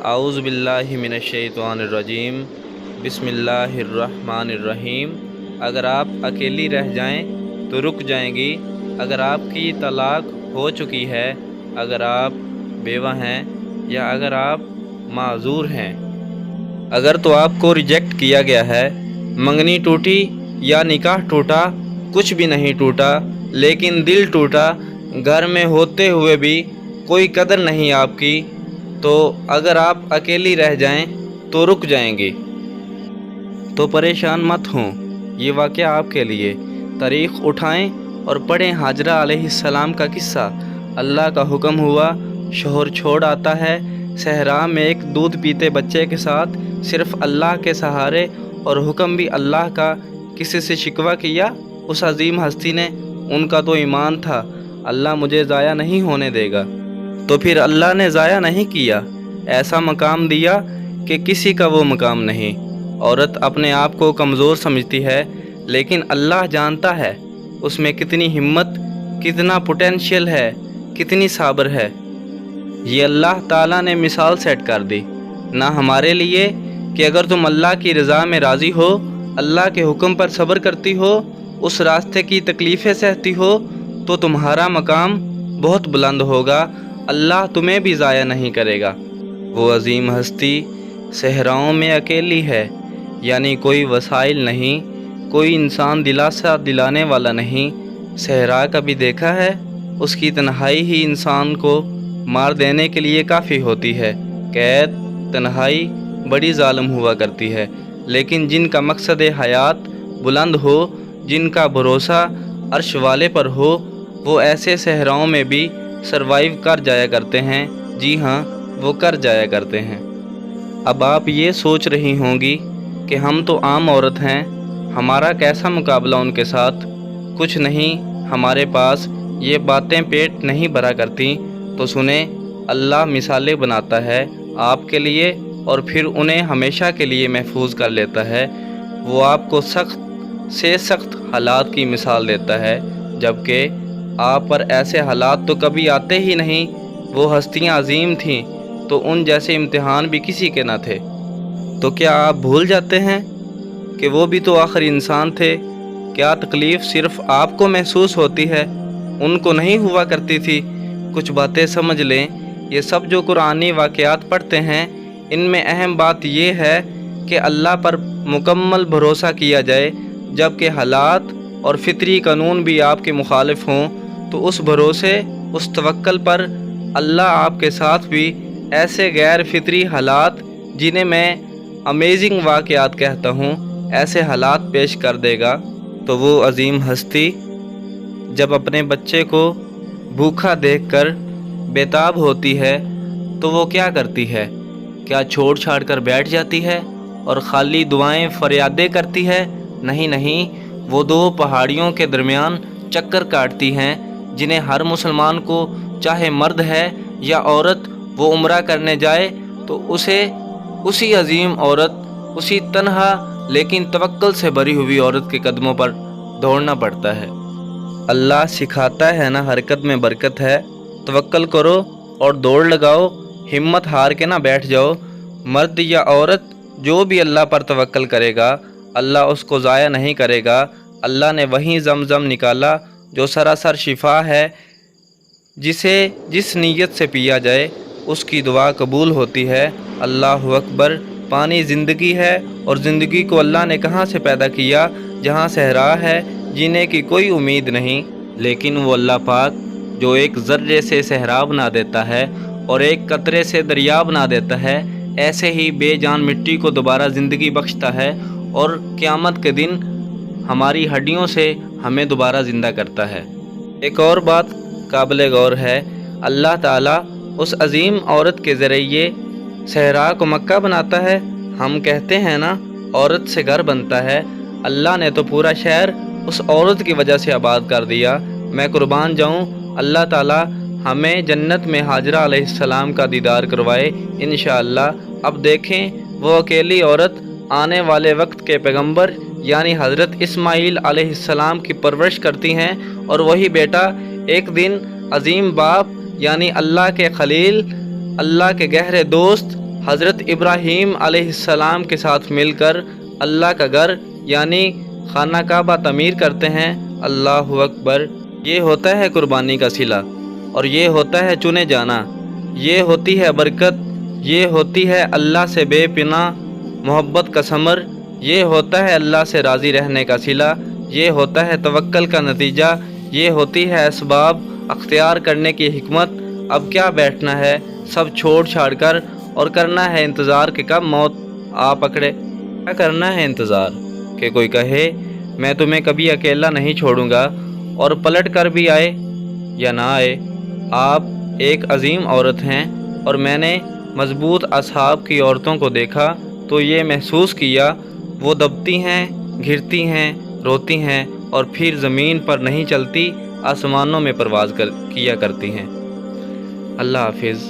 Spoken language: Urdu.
اعوذ باللہ من الشیطان الرجیم، بسم اللہ الرحمن الرحیم۔ اگر آپ اکیلی رہ جائیں تو رک جائیں گی، اگر آپ کی طلاق ہو چکی ہے، اگر آپ بیوہ ہیں یا اگر آپ معذور ہیں، اگر تو آپ کو ریجیکٹ کیا گیا ہے، منگنی ٹوٹی یا نکاح ٹوٹا، کچھ بھی نہیں ٹوٹا لیکن دل ٹوٹا، گھر میں ہوتے ہوئے بھی کوئی قدر نہیں آپ کی، تو اگر آپ اکیلی رہ جائیں تو رک جائیں گی۔ تو پریشان مت ہوں، یہ واقعہ آپ کے لیے۔ تاریخ اٹھائیں اور پڑھیں ہاجرہ علیہ السلام کا قصہ۔ اللہ کا حکم ہوا، شوہر چھوڑ آتا ہے، صحرا میں ایک دودھ پیتے بچے کے ساتھ، صرف اللہ کے سہارے، اور حکم بھی اللہ کا۔ کسی سے شکوہ کیا اس عظیم ہستی نے، ان کا تو ایمان تھا، اللہ مجھے ضائع نہیں ہونے دے گا۔ تو پھر اللہ نے ضائع نہیں کیا، ایسا مقام دیا کہ کسی کا وہ مقام نہیں۔ عورت اپنے آپ کو کمزور سمجھتی ہے، لیکن اللہ جانتا ہے اس میں کتنی ہمت، کتنا پوٹینشیل ہے، کتنی صابر ہے۔ یہ اللہ تعالیٰ نے مثال سیٹ کر دی، نہ ہمارے لیے، کہ اگر تم اللہ کی رضا میں راضی ہو، اللہ کے حکم پر صبر کرتی ہو، اس راستے کی تکلیفیں سہتی ہو، تو تمہارا مقام بہت بلند ہوگا، اللہ تمہیں بھی ضائع نہیں کرے گا۔ وہ عظیم ہستی صحراؤں میں اکیلی ہے، یعنی کوئی وسائل نہیں، کوئی انسان دلاسا دلانے والا نہیں۔ صحرا کبھی دیکھا ہے؟ اس کی تنہائی ہی انسان کو مار دینے کے لیے کافی ہوتی ہے۔ قید، تنہائی بڑی ظالم ہوا کرتی ہے، لیکن جن کا مقصد حیات بلند ہو، جن کا بھروسہ عرش والے پر ہو، وہ ایسے صحراؤں میں بھی سروائیو کر جایا کرتے ہیں۔ جی ہاں، وہ کر جایا کرتے ہیں۔ اب آپ یہ سوچ رہی ہوں گی کہ ہم تو عام عورت ہیں، ہمارا کیسا مقابلہ ان کے ساتھ؟ کچھ نہیں، ہمارے پاس یہ باتیں پیٹ نہیں بھرا کرتی۔ تو سنیں، اللہ مثالیں بناتا ہے آپ کے لیے اور پھر انہیں ہمیشہ کے لیے محفوظ کر لیتا ہے۔ وہ آپ کو سخت سے سخت حالات کی مثال دیتا ہے، جبکہ آپ پر ایسے حالات تو کبھی آتے ہی نہیں۔ وہ ہستیاں عظیم تھیں تو ان جیسے امتحان بھی کسی کے نہ تھے۔ تو کیا آپ بھول جاتے ہیں کہ وہ بھی تو آخر انسان تھے؟ کیا تکلیف صرف آپ کو محسوس ہوتی ہے، ان کو نہیں ہوا کرتی تھی؟ کچھ باتیں سمجھ لیں، یہ سب جو قرآنی واقعات پڑھتے ہیں، ان میں اہم بات یہ ہے کہ اللہ پر مکمل بھروسہ کیا جائے، جبکہ حالات اور فطری قانون بھی آپ کے مخالف ہوں، تو اس بھروسے، اس توکل پر اللہ آپ کے ساتھ بھی ایسے غیر فطری حالات، جنہیں میں امیزنگ واقعات کہتا ہوں، ایسے حالات پیش کر دے گا۔ تو وہ عظیم ہستی جب اپنے بچے کو بھوکا دیکھ کر بیتاب ہوتی ہے تو وہ کیا کرتی ہے؟ کیا چھوڑ چھاڑ کر بیٹھ جاتی ہے اور خالی دعائیں فریادیں کرتی ہے؟ نہیں نہیں، وہ دو پہاڑیوں کے درمیان چکر کاٹتی ہیں، جنہیں ہر مسلمان کو، چاہے مرد ہے یا عورت، وہ عمرہ کرنے جائے تو اسے اسی عظیم عورت، اسی تنہا لیکن توکل سے بھری ہوئی عورت کے قدموں پر دوڑنا پڑتا ہے۔ اللہ سکھاتا ہے نا، حرکت میں برکت ہے، توکل کرو اور دوڑ لگاؤ، ہمت ہار کے نہ بیٹھ جاؤ۔ مرد یا عورت جو بھی اللہ پر توکل کرے گا، اللہ اس کو ضائع نہیں کرے گا۔ اللہ نے وہیں زمزم نکالا جو سراسر شفا ہے، جسے جس نیت سے پیا جائے اس کی دعا قبول ہوتی ہے۔ اللہ اکبر۔ پانی زندگی ہے، اور زندگی کو اللہ نے کہاں سے پیدا کیا؟ جہاں صحرا ہے، جینے کی کوئی امید نہیں، لیکن وہ اللہ پاک جو ایک ذرے سے صحرا بنا دیتا ہے اور ایک قطرے سے دریا بنا دیتا ہے، ایسے ہی بے جان مٹی کو دوبارہ زندگی بخشتا ہے اور قیامت کے دن ہماری ہڈیوں سے ہمیں دوبارہ زندہ کرتا ہے۔ ایک اور بات قابل غور ہے، اللہ تعالیٰ اس عظیم عورت کے ذریعے صحرا کو مکہ بناتا ہے۔ ہم کہتے ہیں نا، عورت سے گھر بنتا ہے، اللہ نے تو پورا شہر اس عورت کی وجہ سے آباد کر دیا۔ میں قربان جاؤں، اللہ تعالیٰ ہمیں جنت میں ہاجرہ علیہ السلام کا دیدار کروائے انشاءاللہ۔ اب دیکھیں، وہ اکیلی عورت آنے والے وقت کے پیغمبر یعنی حضرت اسماعیل علیہ السلام کی پرورش کرتی ہیں، اور وہی بیٹا ایک دن عظیم باپ یعنی اللہ کے خلیل، اللہ کے گہرے دوست حضرت ابراہیم علیہ السلام کے ساتھ مل کر اللہ کا گھر یعنی خانہ کعبہ تعمیر کرتے ہیں۔ اللہ اکبر! یہ ہوتا ہے قربانی کا صلہ، اور یہ ہوتا ہے چنے جانا، یہ ہوتی ہے برکت، یہ ہوتی ہے اللہ سے بے پناہ محبت کا ثمر، یہ ہوتا ہے اللہ سے راضی رہنے کا صلہ، یہ ہوتا ہے توکل کا نتیجہ، یہ ہوتی ہے اسباب اختیار کرنے کی حکمت۔ اب کیا بیٹھنا ہے سب چھوڑ چھاڑ کر اور کرنا ہے انتظار کہ کب موت آ پکڑے؟ کیا کرنا ہے انتظار کہ کوئی کہے میں تمہیں کبھی اکیلا نہیں چھوڑوں گا، اور پلٹ کر بھی آئے یا نہ آئے۔ آپ ایک عظیم عورت ہیں، اور میں نے مضبوط اصحاب کی عورتوں کو دیکھا تو یہ محسوس کیا وہ دبتی ہیں، گرتی ہیں، روتی ہیں، اور پھر زمین پر نہیں چلتی، آسمانوں میں پرواز کیا کرتی ہیں۔ اللہ حافظ۔